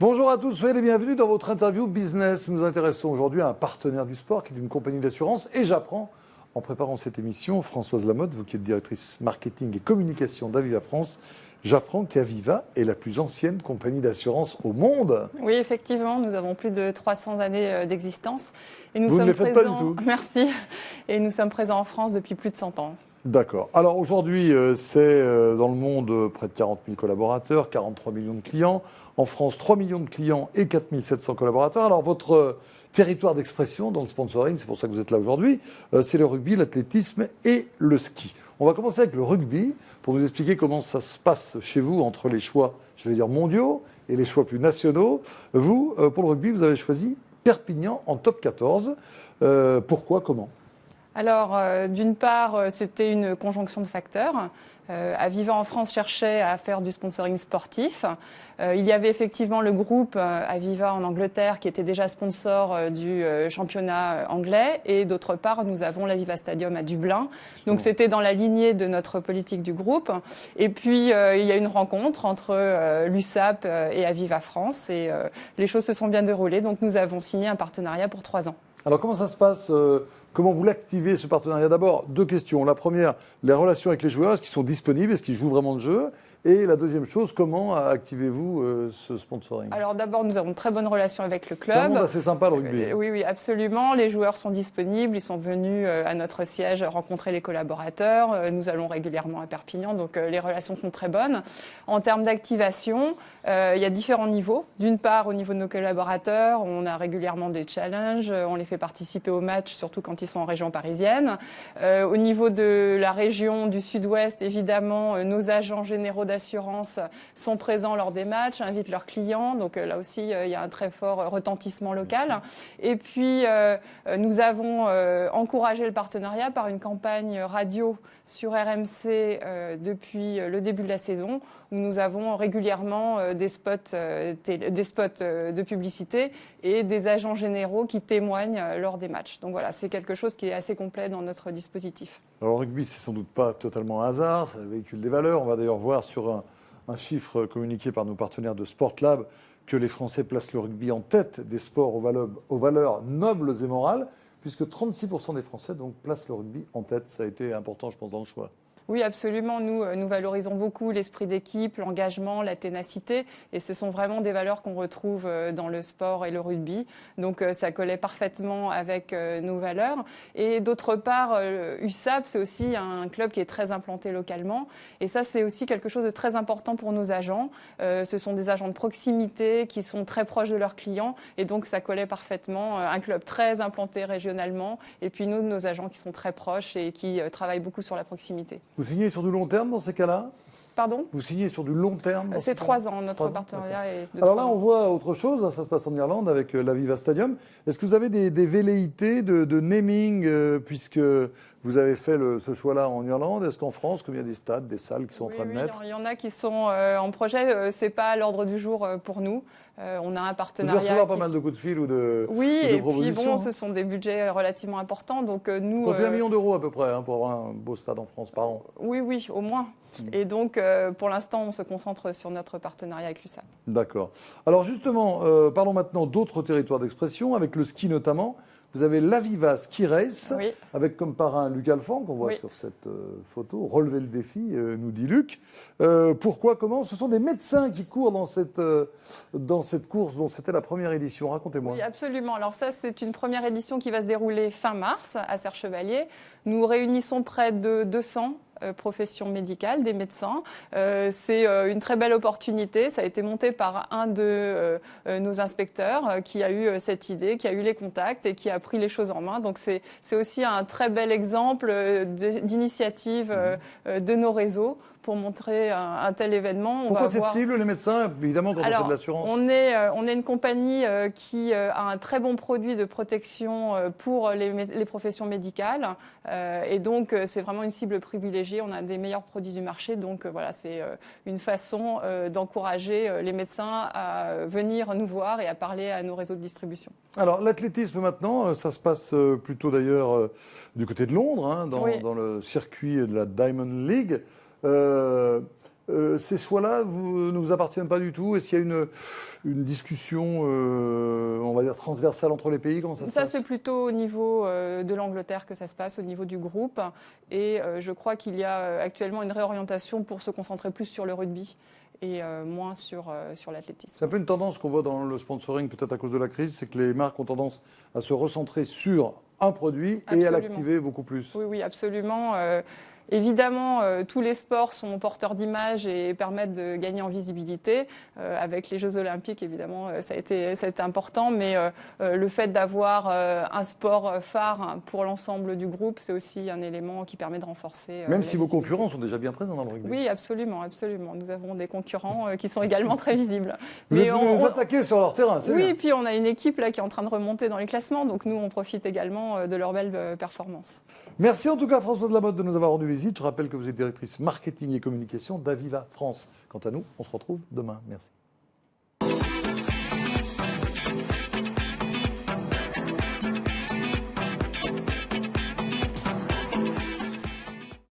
Bonjour à tous, soyez les bienvenus dans votre interview business. Nous nous intéressons aujourd'hui à un partenaire du sport qui est une compagnie d'assurance. Et j'apprends, en préparant cette émission, Françoise Lamotte, vous qui êtes directrice marketing et communication d'Aviva France, j'apprends qu'Aviva est la plus ancienne compagnie d'assurance au monde. Oui, effectivement, nous avons plus de 300 années d'existence. Et nous Vous sommes ne les faites pas du présents. tout. Merci. Et nous sommes présents en France depuis plus de 100 ans. D'accord. Alors aujourd'hui, c'est dans le monde près de 40 000 collaborateurs, 43 millions de clients. En France, 3 millions de clients et 4 700 collaborateurs. Alors votre territoire d'expression dans le sponsoring, c'est pour ça que vous êtes là aujourd'hui, c'est le rugby, l'athlétisme et le ski. On va commencer avec le rugby pour nous expliquer comment ça se passe chez vous entre les choix, je vais dire mondiaux et les choix plus nationaux. Vous, pour le rugby, vous avez choisi Perpignan en top 14. Pourquoi, comment ? Alors, d'une part, c'était une conjonction de facteurs. Aviva en France cherchait à faire du sponsoring sportif. Il y avait effectivement le groupe Aviva en Angleterre qui était déjà sponsor du championnat anglais. Et d'autre part, nous avons l'Aviva Stadium à Dublin. Donc c'était dans la lignée de notre politique du groupe. Et puis, il y a une rencontre entre l'USAP et Aviva France. Et les choses se sont bien déroulées. Donc nous avons signé un partenariat pour 3 ans. Alors comment ça se passe Comment vous l'activez, ce partenariat? D'abord, 2 questions. La première, les relations avec les joueurs, est-ce qu'ils sont disponibles? Est-ce qu'ils jouent vraiment le jeu? Et la deuxième chose, comment activez-vous ce sponsoring? Alors d'abord, nous avons une très bonne relation avec le club. C'est un monde assez sympa, le rugby. Oui, absolument. Les joueurs sont disponibles. Ils sont venus à notre siège rencontrer les collaborateurs. Nous allons régulièrement à Perpignan, donc les relations sont très bonnes. En termes d'activation, il y a différents niveaux. D'une part, au niveau de nos collaborateurs, on a régulièrement des challenges. On les fait participer aux matchs, surtout quand ils sont en région parisienne. Au niveau de la région du Sud-Ouest, évidemment, nos agents généraux d'assurance sont présents lors des matchs, invitent leurs clients. Donc là aussi, il y a un très fort retentissement local. Et puis, nous avons encouragé le partenariat par une campagne radio sur RMC depuis le début de la saison, où nous avons régulièrement des spots de publicité et des agents généraux qui témoignent lors des matchs. Donc voilà, c'est quelque chose qui est assez complet dans notre dispositif. Alors le rugby, c'est sans doute pas totalement un hasard, ça véhicule des valeurs. On va d'ailleurs voir sur un chiffre communiqué par nos partenaires de Sportlab que les Français placent le rugby en tête des sports aux valeurs nobles et morales, puisque 36% des Français donc, placent le rugby en tête. Ça a été important, je pense, dans le choix. Oui, absolument. Nous valorisons beaucoup l'esprit d'équipe, l'engagement, la ténacité. Et ce sont vraiment des valeurs qu'on retrouve dans le sport et le rugby. Donc, ça collait parfaitement avec nos valeurs. Et d'autre part, USAP, c'est aussi un club qui est très implanté localement. Et ça, c'est aussi quelque chose de très important pour nos agents. Ce sont des agents de proximité qui sont très proches de leurs clients. Et donc, ça collait parfaitement. Un club très implanté régionalement. Et puis, nous, nos agents qui sont très proches et qui travaillent beaucoup sur la proximité. Vous signez sur du long terme dans ces cas-là? Pardon? Vous signez sur du long terme? C'est 3 ans, notre partenariat est de 3 ans. Alors là, on voit autre chose, ça se passe en Irlande avec l'Aviva Stadium. Est-ce que vous avez des velléités de naming, puisque vous avez fait ce choix-là en Irlande? Est-ce qu'en France, comme il y a des stades, des salles qui sont en train de naître? Il y en a qui sont en projet, c'est pas à l'ordre du jour pour nous. On a un partenariat. Vous devez recevoir pas mal de coups de fil ou de propositions. Oui, et puis bon, ce sont des budgets relativement importants. Donc nous. Ça fait 1 million d'euros à peu près pour avoir un beau stade en France par an. Oui, au moins. Et donc, pour l'instant, on se concentre sur notre partenariat avec l'USAP. D'accord. Alors justement, parlons maintenant d'autres territoires d'expression, avec le ski notamment. Vous avez l'Aviva Ski Race, avec comme parrain Luc Alphand, qu'on voit sur cette photo. Relevez le défi, nous dit Luc. Pourquoi, comment? Ce sont des médecins qui courent dans cette course dont c'était la première édition. Racontez-moi. Oui, absolument. Alors ça, c'est une première édition qui va se dérouler fin mars à Serre-Chevalier. Nous réunissons près de 200 professions médicales, des médecins. C'est une très belle opportunité. Ça a été monté par un de nos inspecteurs qui a eu cette idée, qui a eu les contacts et qui a pris les choses en main. Donc c'est aussi un très bel exemple d'initiative de nos réseaux pour montrer un tel événement. Pourquoi cette cible, les médecins? Évidemment, quand on fait de l'assurance. On est une compagnie qui a un très bon produit de protection pour les professions médicales. Et donc, c'est vraiment une cible privilégiée. On a des meilleurs produits du marché. Donc, voilà, c'est une façon d'encourager les médecins à venir nous voir et à parler à nos réseaux de distribution. Alors, l'athlétisme maintenant, ça se passe plutôt d'ailleurs du côté de Londres, hein, dans le circuit de la Diamond League. ces choix-là ne vous appartiennent pas du tout? Est-ce qu'il y a une discussion, on va dire, transversale entre les pays? Comment ça se passe? C'est plutôt au niveau de l'Angleterre que ça se passe, au niveau du groupe. Et je crois qu'il y a actuellement une réorientation pour se concentrer plus sur le rugby et moins sur l'athlétisme. C'est un peu une tendance qu'on voit dans le sponsoring, peut-être à cause de la crise, c'est que les marques ont tendance à se recentrer sur un produit et à l'activer beaucoup plus. Oui, oui, absolument. Évidemment, tous les sports sont porteurs d'images et permettent de gagner en visibilité. Avec les Jeux Olympiques, évidemment, ça a été important. Mais le fait d'avoir un sport phare pour l'ensemble du groupe, c'est aussi un élément qui permet de renforcer. Même si vos concurrents sont déjà bien présents dans le rugby. Oui, absolument, absolument. Nous avons des concurrents qui sont également très visibles. Vous vous attaquez sur leur terrain, c'est bien. Oui, et puis on a une équipe là qui est en train de remonter dans les classements. Donc nous, on profite également de leurs belles performances. Merci en tout cas Françoise Lamotte de nous avoir rendu visite. Je rappelle que vous êtes directrice marketing et communication d'Aviva France. Quant à nous, on se retrouve demain. Merci.